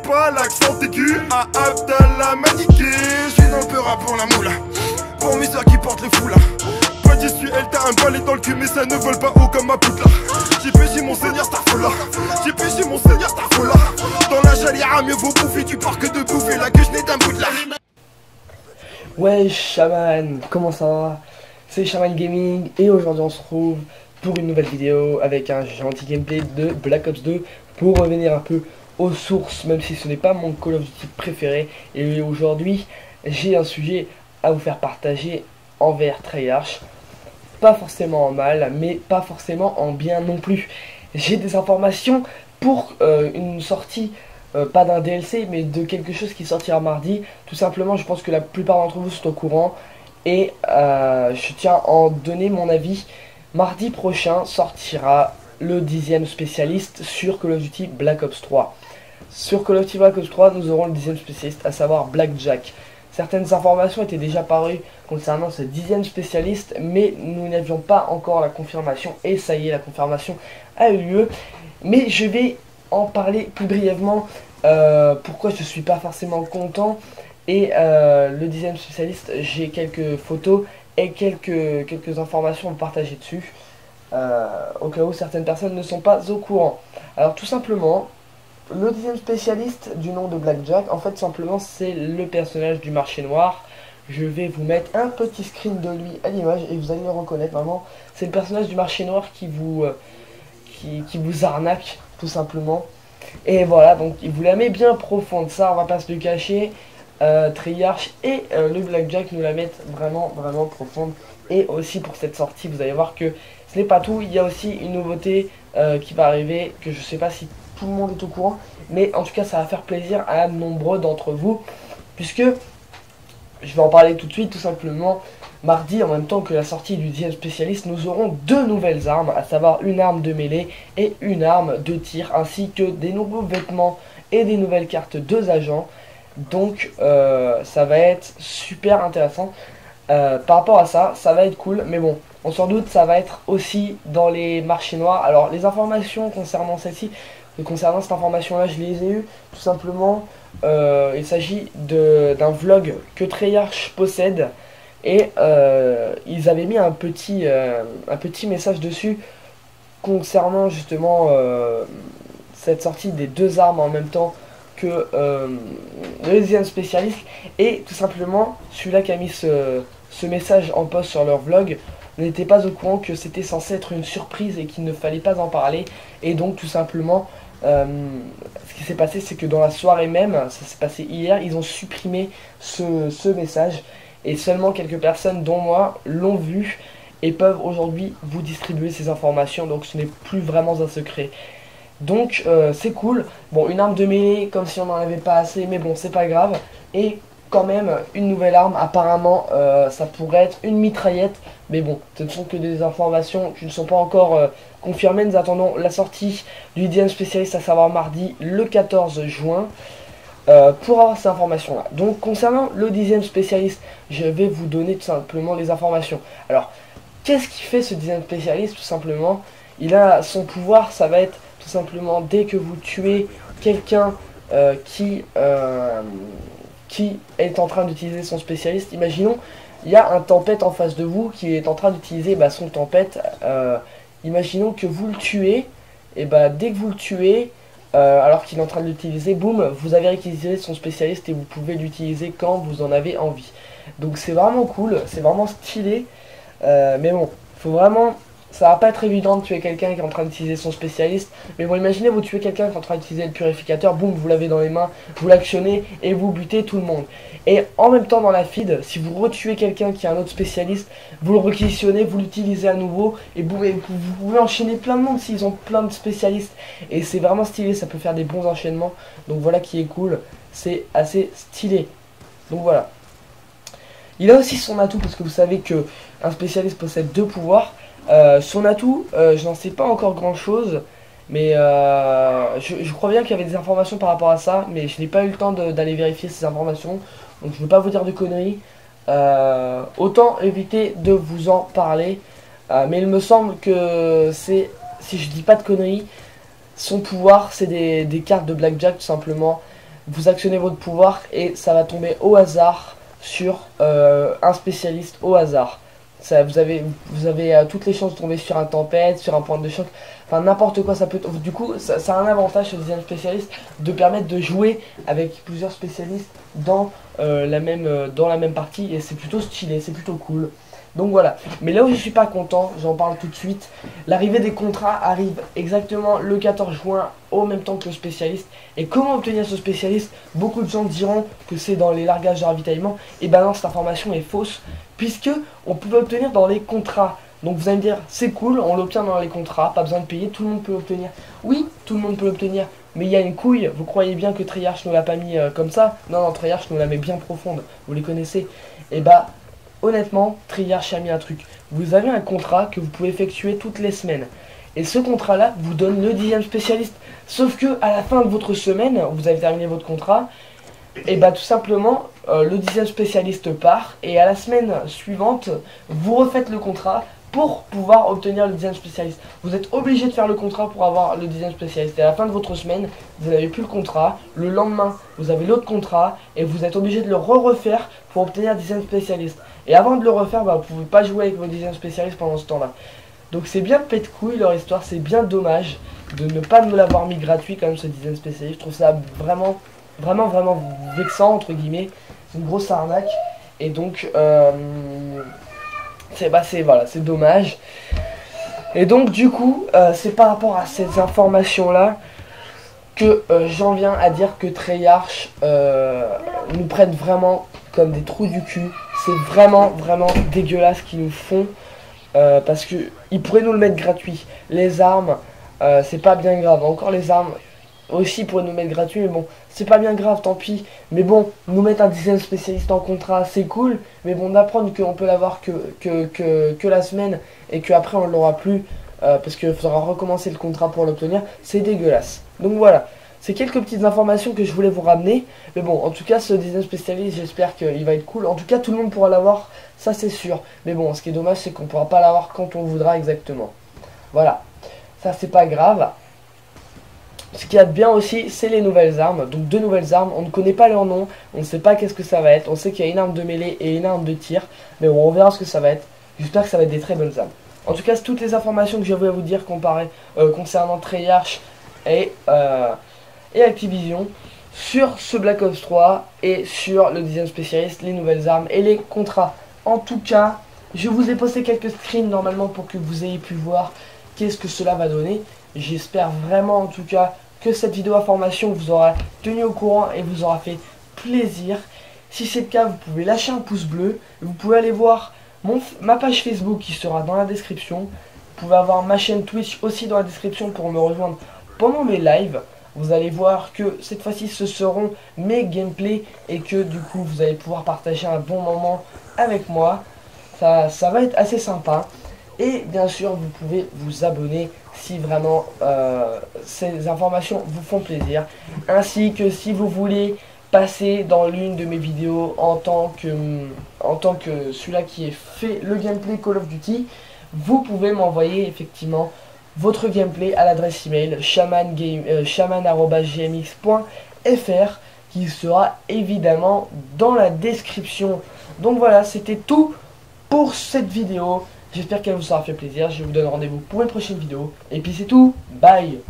pas l'accent aigu à Abdallah Maniqué. Je suis dans le peur pour la moula, pour mes soeurs qui portent les foulards. Pas dit suis elle, t'as un balai dans le cul mais ça ne vole pas haut comme ma poudre. J'ai péché mon seigneur Starfola, j'ai péché mon seigneur Starfola. Dans la jalière mieux vaut bouffer du parc que de bouffer la queue d'un bout de là. Ouais Shaman, comment ça va? C'est Shaman Gaming et aujourd'hui on se retrouve pour une nouvelle vidéo avec un gentil gameplay de Black Ops 2 pour revenir un peu aux sources, même si ce n'est pas mon Call of Duty préféré. Et aujourd'hui j'ai un sujet à vous faire partager envers Treyarch. Pas forcément en mal, mais pas forcément en bien non plus. J'ai des informations pour une sortie, pas d'un DLC, mais de quelque chose qui sortira mardi. Tout simplement, je pense que la plupart d'entre vous sont au courant. Et je tiens à en donner mon avis. Mardi prochain sortira le 10e spécialiste sur Call of Duty Black Ops 3. Sur Call of Duty Black Ops 3, nous aurons le 10e spécialiste, à savoir Blackjack. Certaines informations étaient déjà parues concernant ce 10e spécialiste, mais nous n'avions pas encore la confirmation, et ça y est, la confirmation a eu lieu. Mais je vais en parler plus brièvement, pourquoi je ne suis pas forcément content. Et le 10e spécialiste, j'ai quelques photos et quelques informations à partager dessus, au cas où certaines personnes ne sont pas au courant. Alors tout simplement, le 10e spécialiste du nom de Blackjack, en fait simplement c'est le personnage du marché noir. Je vais vous mettre un petit screen de lui à l'image et vous allez le reconnaître vraiment. C'est le personnage du marché noir qui vous arnaque tout simplement. Et voilà, donc il vous la met bien profonde, ça on va pas se le cacher. Treyarch et le Blackjack nous la mettent vraiment profonde. Et aussi pour cette sortie, vous allez voir que ce n'est pas tout, il y a aussi une nouveauté qui va arriver, que je sais pas si tout le monde est au courant, mais en tout cas ça va faire plaisir à nombreux d'entre vous, puisque je vais en parler tout de suite. Tout simplement, mardi, en même temps que la sortie du 10e spécialiste, nous aurons deux nouvelles armes, à savoir une arme de mêlée et une arme de tir, ainsi que des nouveaux vêtements et des nouvelles cartes de agents. Donc ça va être super intéressant. Par rapport à ça, ça va être cool, mais bon, on s'en doute, ça va être aussi dans les marchés noirs. Alors les informations concernant celle-ci, concernant cette information-là, je les ai eues. Tout simplement, il s'agit d'un vlog que Treyarch possède. Et ils avaient mis un petit message dessus concernant justement cette sortie des deux armes en même temps que le 10e spécialiste. Et tout simplement, celui-là qui a mis ce message en post sur leur vlog n'était pas au courant que c'était censé être une surprise et qu'il ne fallait pas en parler. Et donc tout simplement, ce qui s'est passé, c'est que dans la soirée même, ça s'est passé hier, ils ont supprimé ce message. Et seulement quelques personnes, dont moi, l'ont vu et peuvent aujourd'hui vous distribuer ces informations. Donc ce n'est plus vraiment un secret. Donc c'est cool. Bon, une arme de mêlée comme si on n'en avait pas assez, mais bon, c'est pas grave. Et quand même une nouvelle arme, apparemment ça pourrait être une mitraillette. Mais bon, ce ne sont que des informations qui ne sont pas encore confirmées. Nous attendons la sortie du 10e spécialiste, à savoir mardi le 14 juin. Pour avoir ces informations là. Donc concernant le 10e spécialiste, je vais vous donner tout simplement les informations. Alors qu'est-ce qui fait ce 10e spécialiste? Tout simplement, il a son pouvoir, ça va être tout simplement dès que vous tuez quelqu'un qui est en train d'utiliser son spécialiste. Imaginons, il y a un tempête en face de vous qui est en train d'utiliser son tempête. Imaginons que vous le tuez, et dès que vous le tuez, alors qu'il est en train de l'utiliser, boum, vous avez utilisé son spécialiste et vous pouvez l'utiliser quand vous en avez envie. Donc c'est vraiment cool, c'est vraiment stylé. Mais bon, faut vraiment... Ça va pas être évident de tuer quelqu'un qui est en train d'utiliser son spécialiste. Mais bon, imaginez vous tuez quelqu'un qui est en train d'utiliser le purificateur, boum, vous l'avez dans les mains, vous l'actionnez et vous butez tout le monde. Et en même temps dans la feed, si vous retuez quelqu'un qui est un autre spécialiste, vous le requisitionnez, vous l'utilisez à nouveau et boum, vous pouvez enchaîner plein de monde s'ils ont plein de spécialistes. Et c'est vraiment stylé, ça peut faire des bons enchaînements. Donc voilà qui est cool, c'est assez stylé. Donc voilà. Il a aussi son atout, parce que vous savez que un spécialiste possède deux pouvoirs. Son atout, je n'en sais pas encore grand chose, mais je crois bien qu'il y avait des informations par rapport à ça, mais je n'ai pas eu le temps d'aller vérifier ces informations, donc je ne veux pas vous dire de conneries. Autant éviter de vous en parler, mais il me semble que c'est, si je dis pas de conneries, son pouvoir c'est des cartes de Blackjack tout simplement. vous actionnez votre pouvoir et ça va tomber au hasard sur un spécialiste au hasard. Ça, vous avez toutes les chances de tomber sur un tempête, sur un point de choc, enfin n'importe quoi. Ça peut, du coup, ça a un avantage ce deuxième spécialiste de permettre de jouer avec plusieurs spécialistes dans la même partie, et c'est plutôt stylé, c'est plutôt cool. Donc voilà, mais là où je suis pas content, j'en parle tout de suite, l'arrivée des contrats arrive exactement le 14 juin, au même temps que le spécialiste. Et comment obtenir ce spécialiste? Beaucoup de gens diront que c'est dans les largages de ravitaillement. Et ben non, cette information est fausse, puisque on peut l'obtenir dans les contrats. Donc vous allez me dire, c'est cool, on l'obtient dans les contrats, pas besoin de payer, tout le monde peut l'obtenir. Oui, tout le monde peut l'obtenir, mais il y a une couille. Vous croyez bien que Treyarch ne l'a pas mis comme ça? Non, non, Treyarch nous la met bien profonde, vous les connaissez. Et bah, honnêtement, Treyarch a mis un truc. Vous avez un contrat que vous pouvez effectuer toutes les semaines. Et ce contrat-là vous donne le 10e spécialiste. Sauf que à la fin de votre semaine, vous avez terminé votre contrat, et bah tout simplement, le 10e spécialiste part. Et à la semaine suivante, vous refaites le contrat pour pouvoir obtenir le 10e spécialiste. Vous êtes obligé de faire le contrat pour avoir le 10e spécialiste. Et à la fin de votre semaine, vous n'avez plus le contrat. Le lendemain, vous avez l'autre contrat. Et vous êtes obligé de le refaire pour obtenir le 10e spécialiste. Et avant de le refaire, bah, vous ne pouvez pas jouer avec vos 10e spécialistes pendant ce temps-là. Donc c'est bien pète couille leur histoire. C'est bien dommage de ne pas nous l'avoir mis gratuit quand même, ce 10e spécialiste. Je trouve ça vraiment vexant entre guillemets. C'est une grosse arnaque. Et donc c'est dommage. Et donc du coup c'est par rapport à ces informations là que j'en viens à dire que Treyarch nous prennent vraiment comme des trous du cul. C'est vraiment dégueulasse ce qu'ils nous font, parce que ils pourraient nous le mettre gratuit. Les armes, c'est pas bien grave. Encore les armes aussi pourraient nous mettre gratuit, mais bon, c'est pas bien grave, tant pis. Mais bon, nous mettre un 10e spécialiste en contrat, c'est cool, mais bon, d'apprendre qu'on peut l'avoir que la semaine et qu'après on l'aura plus, parce qu'il faudra recommencer le contrat pour l'obtenir, c'est dégueulasse. Donc voilà, c'est quelques petites informations que je voulais vous ramener. Mais bon, en tout cas, ce 10e spécialiste, j'espère qu'il va être cool. En tout cas, tout le monde pourra l'avoir, ça c'est sûr. Mais bon, ce qui est dommage, c'est qu'on pourra pas l'avoir quand on voudra exactement. Voilà, ça c'est pas grave. Ce qu'il y a de bien aussi, c'est les nouvelles armes. Donc 2 nouvelles armes, on ne connaît pas leur nom, on ne sait pas qu'est-ce que ça va être. On sait qu'il y a une arme de mêlée et une arme de tir. Mais bon, on verra ce que ça va être. J'espère que ça va être des très bonnes armes. En tout cas, c'est toutes les informations que je voulais vous dire concernant Treyarch et Activision sur ce Black Ops 3 et sur le 10e spécialiste, les nouvelles armes et les contrats. En tout cas, je vous ai posté quelques screens normalement pour que vous ayez pu voir qu'est-ce que cela va donner. J'espère vraiment en tout cas que cette vidéo information vous aura tenu au courant et vous aura fait plaisir. Si c'est le cas, vous pouvez lâcher un pouce bleu. Vous pouvez aller voir ma page Facebook qui sera dans la description. Vous pouvez avoir ma chaîne Twitch aussi dans la description pour me rejoindre pendant mes lives. Vous allez voir que cette fois-ci ce seront mes gameplays et que du coup vous allez pouvoir partager un bon moment avec moi. Ça va être assez sympa. Et bien sûr vous pouvez vous abonner si vraiment ces informations vous font plaisir. Ainsi que si vous voulez passer dans l'une de mes vidéos en tant que celui-là qui est fait le gameplay Call of Duty, vous pouvez m'envoyer effectivement votre gameplay à l'adresse email shaman@gmx.fr qui sera évidemment dans la description. Donc voilà, c'était tout pour cette vidéo. J'espère qu'elle vous aura fait plaisir. Je vous donne rendez-vous pour une prochaine vidéo. Et puis c'est tout. Bye.